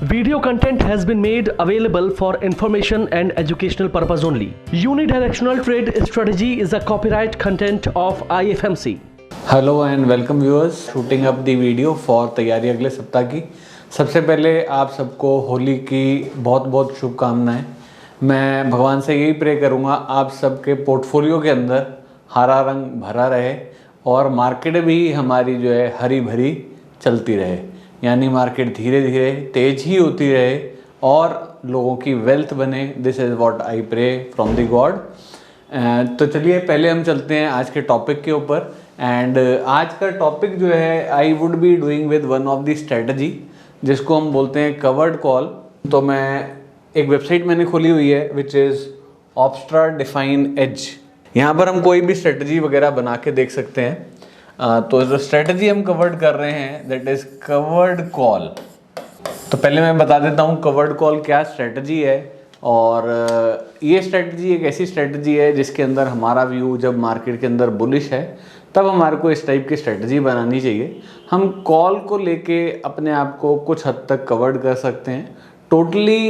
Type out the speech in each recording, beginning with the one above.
Video content has been made available for information and educational purpose only. Unidirectional trade strategy is a copyright content of IFMC. Hello and welcome viewers, shooting up the video for तैयारी अगले सप्ताह की। सबसे पहले आप सबको होली की बहुत बहुत शुभकामनाएं। मैं भगवान से यही प्रे करूंगा आप सबके पोर्टफोलियो के अंदर हरा रंग भरा रहे और मार्केट भी हमारी जो है हरी भरी चलती रहे, यानी मार्केट धीरे धीरे तेज ही होती रहे और लोगों की वेल्थ बने। This is what I pray from the god. तो चलिए पहले हम चलते हैं आज के टॉपिक के ऊपर। एंड आज का टॉपिक जो है I would be doing with one of the strategy जिसको हम बोलते हैं कवर्ड कॉल। तो मैं एक वेबसाइट मैंने खोली हुई है विच इज़ ऑप्स्ट्रा डिफाइन एज। यहाँ पर हम कोई भी स्ट्रेटजी वगैरह बना के देख सकते हैं। तो जो स्ट्रेटजी हम कवर्ड कर रहे हैं दैट इज़ कवर्ड कॉल। तो पहले मैं बता देता हूँ कवर्ड कॉल क्या स्ट्रेटजी है। और ये स्ट्रेटजी एक ऐसी स्ट्रेटजी है जिसके अंदर हमारा व्यू जब मार्केट के अंदर बुलिश है तब हमारे को इस टाइप की स्ट्रेटजी बनानी चाहिए। हम कॉल को लेके अपने आप को कुछ हद तक कवर्ड कर सकते हैं, टोटली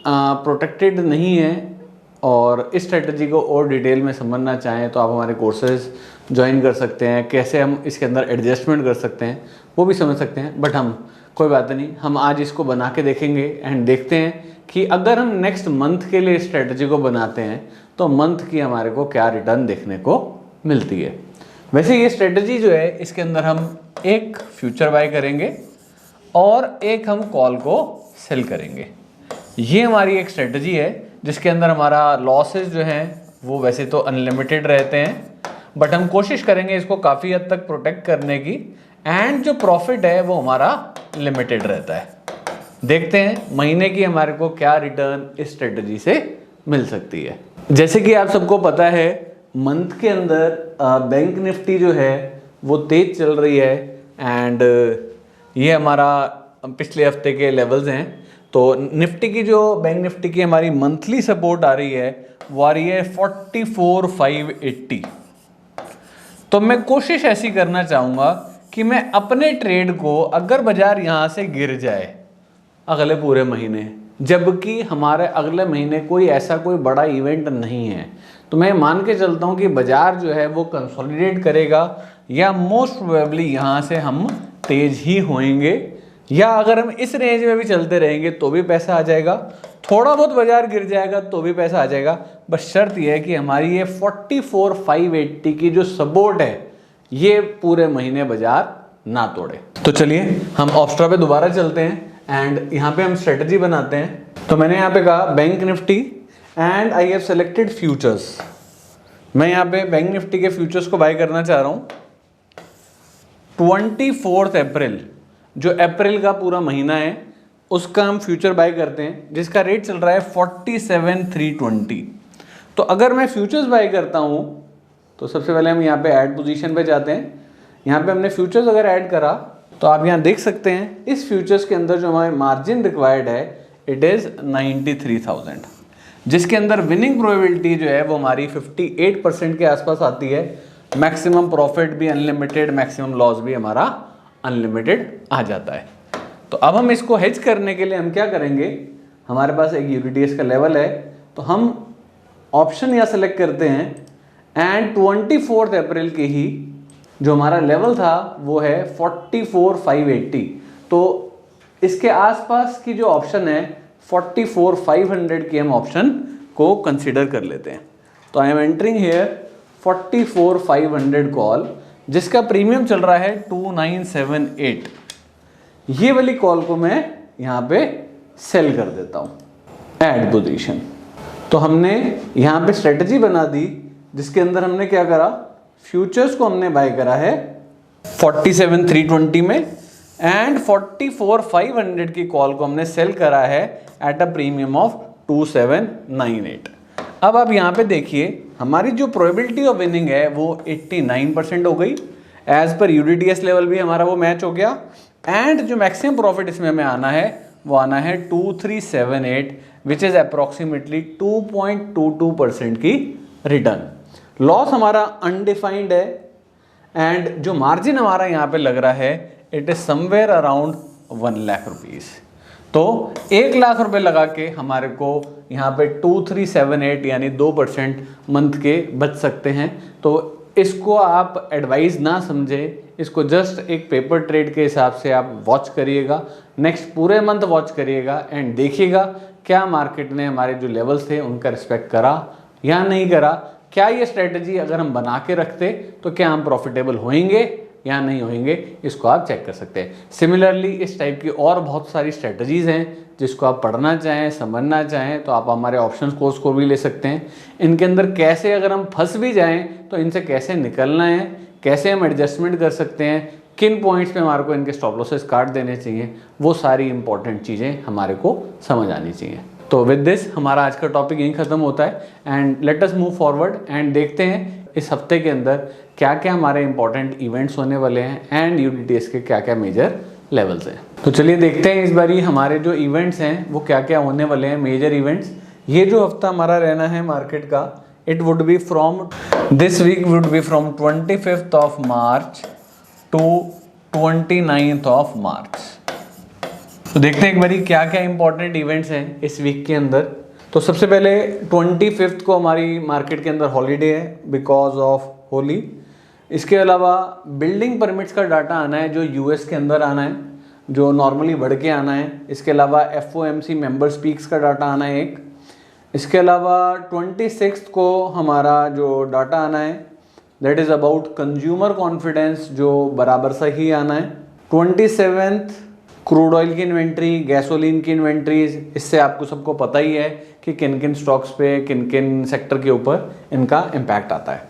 प्रोटेक्टेड नहीं है। और इस स्ट्रेटजी को और डिटेल में समझना चाहें तो आप हमारे कोर्सेज ज्वाइन कर सकते हैं। कैसे हम इसके अंदर एडजस्टमेंट कर सकते हैं वो भी समझ सकते हैं। बट हम कोई बात नहीं, हम आज इसको बना के देखेंगे एंड देखते हैं कि अगर हम नेक्स्ट मंथ के लिए इस स्ट्रेटजी को बनाते हैं तो मंथ की हमारे को क्या रिटर्न देखने को मिलती है। वैसे ये स्ट्रेटजी जो है इसके अंदर हम एक फ्यूचर बाय करेंगे और एक हम कॉल को सेल करेंगे। ये हमारी एक स्ट्रेटजी है जिसके अंदर हमारा लॉसेस जो हैं वो वैसे तो अनलिमिटेड रहते हैं, बट हम कोशिश करेंगे इसको काफ़ी हद तक प्रोटेक्ट करने की। एंड जो प्रॉफिट है वो हमारा लिमिटेड रहता है। देखते हैं महीने की हमारे को क्या रिटर्न इस स्ट्रेटजी से मिल सकती है। जैसे कि आप सबको पता है मंथ के अंदर बैंक निफ्टी जो है वो तेज चल रही है एंड ये हमारा पिछले हफ्ते के लेवल्स हैं। तो निफ्टी की जो बैंक निफ्टी की हमारी मंथली सपोर्ट आ रही है वो आ रही है 44,580। तो मैं कोशिश ऐसी करना चाहूँगा कि मैं अपने ट्रेड को, अगर बाजार यहाँ से गिर जाए अगले पूरे महीने, जबकि हमारे अगले महीने कोई ऐसा कोई बड़ा इवेंट नहीं है, तो मैं मान के चलता हूँ कि बाजार जो है वो कंसोलिडेट करेगा या मोस्ट प्रोबेबली यहाँ से हम तेज ही होएंगे, या अगर हम इस रेंज में भी चलते रहेंगे तो भी पैसा आ जाएगा। थोड़ा बहुत बाजार गिर जाएगा तो भी पैसा आ जाएगा। बस शर्त यह है कि हमारी ये 44,580 की जो सपोर्ट है ये पूरे महीने बाजार ना तोड़े। तो चलिए हम ऑप्स्ट्रा पे दोबारा चलते हैं एंड यहाँ पे हम स्ट्रेटजी बनाते हैं। तो मैंने यहाँ पे कहा bank Nifty and I have selected futures. मैं यहाँ पे बैंक निफ्टी के फ्यूचर्स को बाय करना चाह रहा हूँ 24 अप्रैल, जो अप्रैल का पूरा महीना है उसका हम फ्यूचर बाय करते हैं जिसका रेट चल रहा है 47,320। तो अगर मैं फ्यूचर्स बाय करता हूँ तो सबसे पहले हम यहाँ पे ऐड पोजीशन पे जाते हैं। यहाँ पे हमने फ्यूचर्स अगर ऐड करा तो आप यहाँ देख सकते हैं इस फ्यूचर्स के अंदर जो हमारे मार्जिन रिक्वायर्ड है इट इज़ 93,000, जिसके अंदर विनिंग प्रोबेबिलिटी जो है वो हमारी 58% के आसपास आती है। मैक्सिमम प्रॉफिट भी अनलिमिटेड, मैक्सिमम लॉस भी हमारा अनलिमिटेड आ जाता है। तो अब हम इसको हेज करने के लिए हम क्या करेंगे, हमारे पास एक यूटीडीएस का लेवल है तो हम ऑप्शन यहाँ सेलेक्ट करते हैं एंड 24 अप्रैल के ही जो हमारा लेवल था वो है 44,580। तो इसके आसपास की जो ऑप्शन है 44,500 की हम ऑप्शन को कंसिडर कर लेते हैं। तो आई एम एंटरिंग हियर 44,500 कॉल जिसका प्रीमियम चल रहा है 2978। ये वाली कॉल को मैं यहाँ पे सेल कर देता हूँ ऐड पोजीशन। तो हमने यहाँ पे स्ट्रेटजी बना दी जिसके अंदर हमने क्या करा, फ्यूचर्स को हमने बाय करा है 47,320 में एंड 44,500 की कॉल को हमने सेल करा है एट अ प्रीमियम ऑफ 2798। अब आप यहाँ पे देखिए हमारी जो प्रोबेबिलिटी ऑफ विनिंग है वो 89% हो गई। एज पर यूडीटीएस लेवल भी हमारा वो मैच हो गया एंड जो मैक्सिमम प्रॉफिट इसमें हमें आना है वो आना है 2378 विच इज़ अप्रॉक्सीमेटली 2.22% की रिटर्न। लॉस हमारा अनडिफाइंड है एंड जो मार्जिन हमारा यहाँ पे लग रहा है it is somewhere around 1 lakh rupees. तो 1 लाख रुपए लगा के हमारे को यहाँ पे 2378 यानी 2% मंथ के बच सकते हैं। तो इसको आप एडवाइस ना समझे, इसको जस्ट एक पेपर ट्रेड के हिसाब से आप वॉच करिएगा, नेक्स्ट पूरे मंथ वॉच करिएगा एंड देखिएगा क्या मार्केट ने हमारे जो लेवल्स थे उनका रिस्पेक्ट करा या नहीं करा। क्या ये स्ट्रेटजी अगर हम बना के रखते तो क्या हम प्रॉफिटेबल होंगे या नहीं होंगे, इसको आप चेक कर सकते हैं। सिमिलरली इस टाइप की और बहुत सारी स्ट्रेटजीज़ हैं जिसको आप पढ़ना चाहें, समझना चाहें तो आप हमारे ऑप्शंस कोर्स को भी ले सकते हैं। इनके अंदर कैसे अगर हम फंस भी जाएं तो इनसे कैसे निकलना है, कैसे हम एडजस्टमेंट कर सकते हैं, किन पॉइंट्स पे हमारे को इनके स्टॉप लॉसेस काट देने चाहिए, वो सारी इंपॉर्टेंट चीज़ें हमारे को समझ आनी चाहिए। तो विद दिस हमारा आज का टॉपिक यहीं ख़त्म होता है and let us move forward and देखते हैं इस हफ्ते के अंदर क्या क्या हमारे इंपॉर्टेंट इवेंट्स होने वाले हैं एंड यूडीटीएस के क्या क्या मेजर लेवल्स हैं। तो चलिए देखते हैं इस बारी हमारे जो इवेंट्स हैं वो क्या क्या होने वाले हैं, मेजर इवेंट्स। ये जो हफ्ता हमारा रहना है मार्केट का, it would be from this week would be from 25th of March to 29th of March. तो देखते हैं एक बारी क्या क्या इंपॉर्टेंट इवेंट्स हैं इस वीक के अंदर। तो सबसे पहले 25th को हमारी मार्केट के अंदर हॉलीडे है बिकॉज ऑफ होली। इसके अलावा बिल्डिंग परमिट्स का डाटा आना है जो यूएस के अंदर आना है, जो नॉर्मली बढ़ के आना है। इसके अलावा FOMC मेंबर स्पीक्स का डाटा आना है एक। इसके अलावा 26th को हमारा जो डाटा आना है that is about consumer confidence, जो बराबर सा ही आना है। 27th क्रूड ऑयल की इन्वेंट्री, गैसोलीन की इन्वेंट्रीज, इससे आपको सबको पता ही है कि किन किन स्टॉक्स पे, किन किन सेक्टर के ऊपर इनका इम्पैक्ट आता है।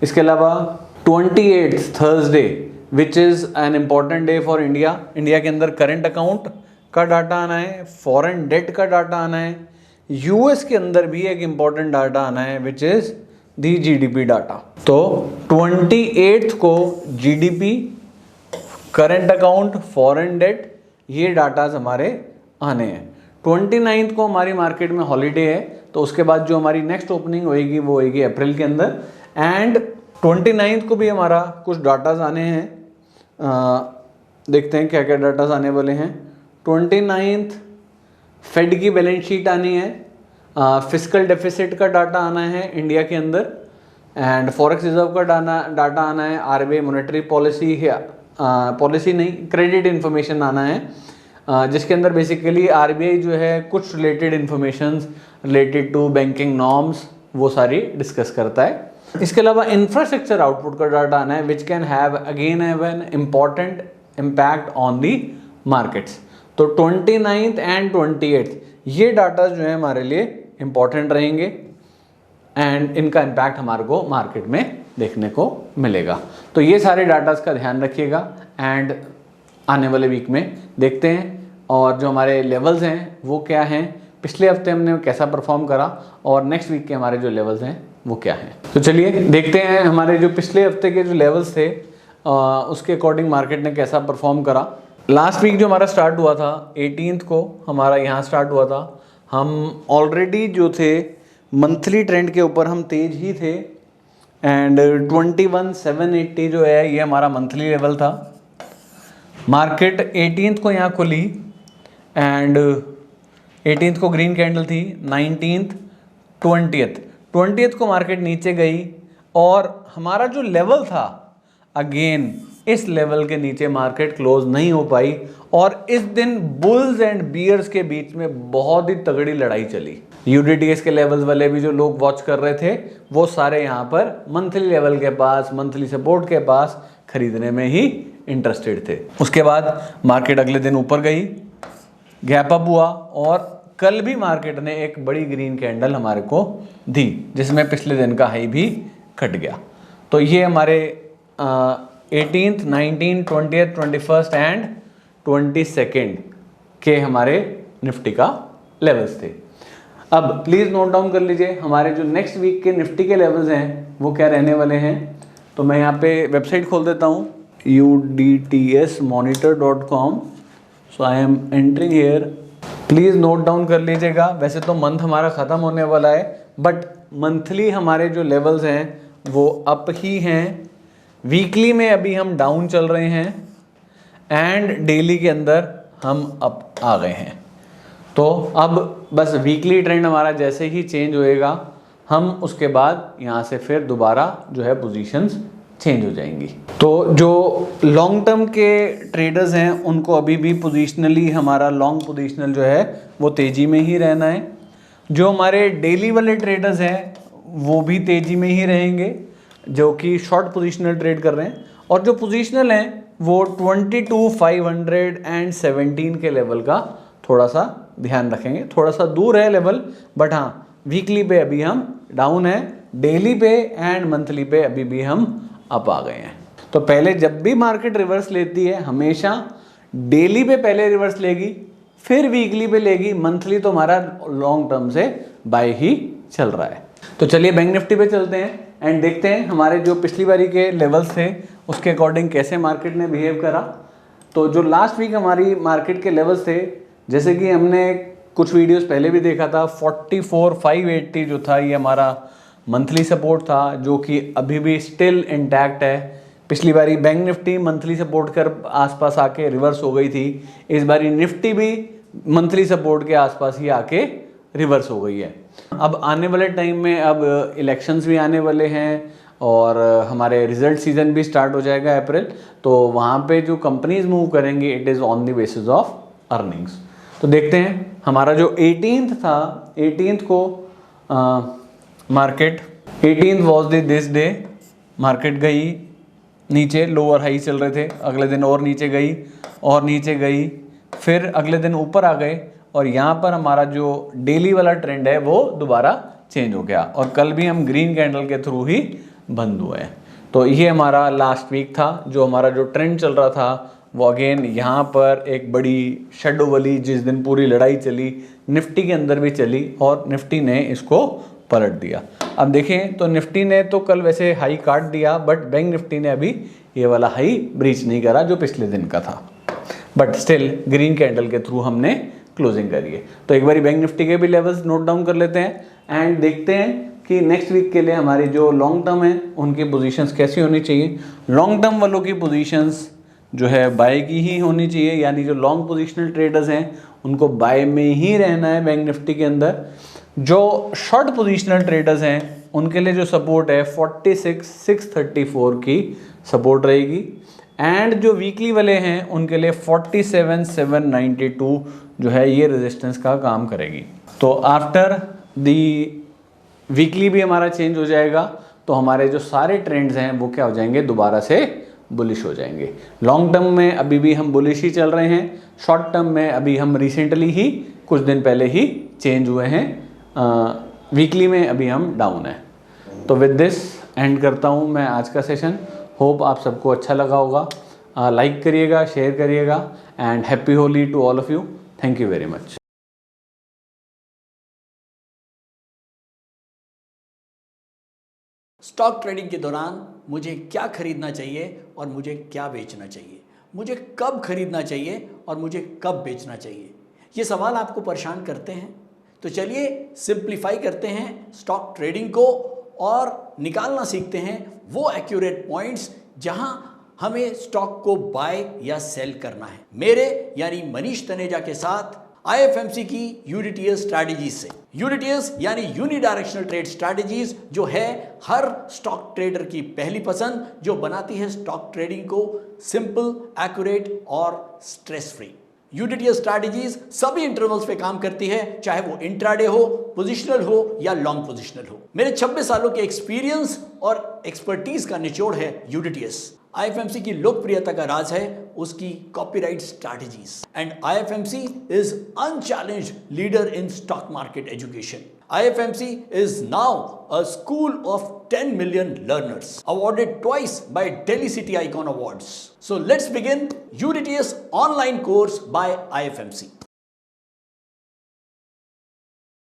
इसके अलावा 28th Thursday which is an important day for India. India के अंदर करंट अकाउंट का डाटा आना है, फॉरेन डेट का डाटा आना है, यूएस के अंदर भी एक इम्पॉर्टेंट डाटा आना है which is the GDP data. तो 28th को GDP, current account, foreign debt, ये डाटाज हमारे आने हैं। 29th को हमारी मार्केट में हॉलीडे है, तो उसके बाद जो हमारी नेक्स्ट ओपनिंग होएगी वो होएगी अप्रैल के अंदर एंड 29th को भी हमारा कुछ डाटाज आने हैं। देखते हैं क्या क्या डाटाज आने वाले हैं। 29th फेड की बैलेंस शीट आनी है, फिस्कल डेफिसिट का डाटा आना है इंडिया के अंदर एंड फॉरेक्स रिजर्व का डाटा आना है, RBI मॉनेटरी पॉलिसी पॉलिसी नहीं, क्रेडिट इन्फॉर्मेशन आना है, जिसके अंदर बेसिकली RBI जो है कुछ related informations related to banking norms वो सारी डिस्कस करता है। इसके अलावा इंफ्रास्ट्रक्चर आउटपुट का डाटा आना है which can have again an important impact on the markets. तो 29th एंड 28th ये डाटा जो है हमारे लिए इम्पॉर्टेंट रहेंगे एंड इनका इम्पैक्ट हमारे को मार्केट में देखने को मिलेगा। तो ये सारे डाटास का ध्यान रखिएगा एंड आने वाले वीक में देखते हैं और जो हमारे लेवल्स हैं वो क्या हैं, पिछले हफ्ते हमने कैसा परफॉर्म करा और नेक्स्ट वीक के हमारे जो लेवल्स हैं वो क्या हैं। तो चलिए देखते हैं हमारे जो पिछले हफ्ते के जो लेवल्स थे उसके अकॉर्डिंग मार्केट ने कैसा परफॉर्म करा। लास्ट वीक जो हमारा स्टार्ट हुआ था 18th को हमारा यहाँ स्टार्ट हुआ था। हम ऑलरेडी जो थे मंथली ट्रेंड के ऊपर हम तेज ही थे एंड 21,780 जो है ये हमारा मंथली लेवल था। मार्केट 18th को यहाँ खुली एंड 18th को ग्रीन कैंडल थी, 19th 20th को मार्केट नीचे गई और हमारा जो लेवल था अगेन इस लेवल के नीचे मार्केट क्लोज नहीं हो पाई और इस दिन बुल्स एंड बियर्स के बीच में बहुत ही तगड़ी लड़ाई चली। यूडीटीएस के लेवल्स वाले भी जो लोग वॉच कर रहे थे वो सारे यहाँ पर मंथली लेवल के पास, मंथली सपोर्ट के पास खरीदने में ही इंटरेस्टेड थे। उसके बाद मार्केट अगले दिन ऊपर गई, गैप अप हुआ और कल भी मार्केट ने एक बड़ी ग्रीन कैंडल हमारे को दी जिसमें पिछले दिन का हाई भी कट गया। तो ये हमारे 18th, 19th, 20th, 21st and 22nd के हमारे निफ्टी का लेवल्स थे। अब प्लीज़ नोट डाउन कर लीजिए हमारे जो नेक्स्ट वीक के निफ्टी के लेवल्स हैं वो क्या रहने वाले हैं। तो मैं यहाँ पे वेबसाइट खोल देता हूँ udtsmonitor.com। So I am entering here, please note down कर लीजिएगा। वैसे तो मंथ हमारा ख़त्म होने वाला है बट मंथली हमारे जो लेवल्स हैं वो अप ही हैं, वीकली में अभी हम डाउन चल रहे हैं एंड डेली के अंदर हम अप आ गए हैं। तो अब बस वीकली ट्रेंड हमारा जैसे ही चेंज होएगा, हम उसके बाद यहाँ से फिर दोबारा जो है पोजीशंस चेंज हो जाएंगी। तो जो लॉन्ग टर्म के ट्रेडर्स हैं उनको अभी भी पोजीशनली हमारा लॉन्ग पोजीशनल जो है वो तेज़ी में ही रहना है। जो हमारे डेली वाले ट्रेडर्स हैं वो भी तेज़ी में ही रहेंगे, जो कि शॉर्ट पोजीशनल ट्रेड कर रहे हैं। और जो पोजीशनल हैं वो 22,517 के लेवल का थोड़ा सा ध्यान रखेंगे। थोड़ा सा दूर है लेवल, बट हाँ वीकली पे अभी हम डाउन है, डेली पे एंड मंथली पे अभी भी हम अप आ गए हैं। तो पहले जब भी मार्केट रिवर्स लेती है हमेशा डेली पे पहले रिवर्स लेगी, फिर वीकली पे लेगी, मंथली तो हमारा लॉन्ग टर्म से बाय ही चल रहा है। तो चलिए बैंक निफ्टी पे चलते हैं एंड देखते हैं हमारे जो पिछली बारी के लेवल्स थे उसके अकॉर्डिंग कैसे मार्केट ने बिहेव करा। तो जो लास्ट वीक हमारी मार्केट के लेवल्स थे, जैसे कि हमने कुछ वीडियोस पहले भी देखा था, 44,580 जो था ये हमारा मंथली सपोर्ट था, जो कि अभी भी स्टिल इंटैक्ट है। पिछली बारी बैंक निफ्टी मंथली सपोर्ट कर आसपास आके रिवर्स हो गई थी, इस बारी निफ्टी भी मंथली सपोर्ट के आसपास ही आके रिवर्स हो गई है। अब आने वाले टाइम में अब इलेक्शंस भी आने वाले हैं और हमारे रिजल्ट सीजन भी स्टार्ट हो जाएगा अप्रैल, तो वहाँ पे जो कंपनीज मूव करेंगी it is on the basis of earnings. तो देखते हैं हमारा जो 18th था, 18th को market 18th was this day, market गई नीचे, लोअर हाई चल रहे थे, अगले दिन और नीचे गई और नीचे गई, फिर अगले दिन ऊपर आ गए और यहाँ पर हमारा जो डेली वाला ट्रेंड है वो दोबारा चेंज हो गया और कल भी हम ग्रीन कैंडल के थ्रू ही बंद हुए हैं। तो ये हमारा लास्ट वीक था, जो हमारा जो ट्रेंड चल रहा था वो अगेन यहाँ पर एक बड़ी शेडो वाली, जिस दिन पूरी लड़ाई चली निफ्टी के अंदर भी चली और निफ्टी ने इसको पलट दिया। अब देखें तो निफ्टी ने तो कल वैसे हाई काट दिया, बट बैंक निफ्टी ने अभी ये वाला हाई ब्रीच नहीं करा जो पिछले दिन का था, बट स्टिल ग्रीन कैंडल के थ्रू हमने क्लोजिंग करी है। तो एक बार बैंक निफ्टी के भी लेवल्स नोट डाउन कर लेते हैं एंड देखते हैं कि नेक्स्ट वीक के लिए हमारी जो लॉन्ग टर्म है उनकी पोजीशंस कैसी होनी चाहिए। लॉन्ग टर्म वालों की पोजीशंस जो है बाय की ही होनी चाहिए, यानी जो लॉन्ग पोजीशनल ट्रेडर्स हैं उनको बाय में ही रहना है बैंक निफ्टी के अंदर। जो शॉर्ट पोजीशनल ट्रेडर्स हैं उनके लिए जो सपोर्ट है 46,634 की सपोर्ट रहेगी एंड जो वीकली वाले हैं उनके लिए 47,792 जो है ये रेजिस्टेंस का काम करेगी। तो आफ्टर दी वीकली भी हमारा चेंज हो जाएगा, तो हमारे जो सारे ट्रेंड्स हैं वो क्या हो जाएंगे, दोबारा से बुलिश हो जाएंगे। लॉन्ग टर्म में अभी भी हम बुलिश ही चल रहे हैं, शॉर्ट टर्म में अभी हम रिसेंटली ही कुछ दिन पहले ही चेंज हुए हैं, वीकली में अभी हम डाउन हैं। तो विद दिस एंड करता हूँ मैं आज का सेशन। होप आप सबको अच्छा लगा होगा, लाइक करिएगा, शेयर करिएगा and happy Holi to all of you. Thank you very much. Stock trading के दौरान मुझे क्या खरीदना चाहिए और मुझे क्या बेचना चाहिए, मुझे कब खरीदना चाहिए और मुझे कब बेचना चाहिए, ये सवाल आपको परेशान करते हैं। तो चलिए सिंप्लीफाई करते हैं स्टॉक ट्रेडिंग को और निकालना सीखते हैं वो एक्यूरेट पॉइंट्स जहां हमें स्टॉक को बाय या सेल करना है। मेरे यानी मनीष तनेजा के साथ IFMC की यूनिटीएस स्ट्रैटेजीज से। यूनिटीएस यानी यूनिडायरेक्शनल ट्रेड स्ट्रैटेजीज, जो है हर स्टॉक ट्रेडर की पहली पसंद, जो बनाती है स्टॉक ट्रेडिंग को सिंपल, एक्यूरेट और स्ट्रेस फ्री। यूनिटीएस स्ट्रैटेजीज सभी इंटरवल्स पे काम करती है, चाहे वो इंट्राडे हो, पोजिशनल हो या लॉन्ग पोजिशनल हो। मेरे 26 सालों के एक्सपीरियंस और एक्सपर्टीज का निचोड़ है यूनिटीएस। IFMC की लोकप्रियता का राज है उसकी copyright strategies and IFMC is unchallenged leader in stock market education. IFMC is now a school of 10 million learners, awarded twice by Delhi City Icon Awards. So let's begin UDTS online course by IFMC.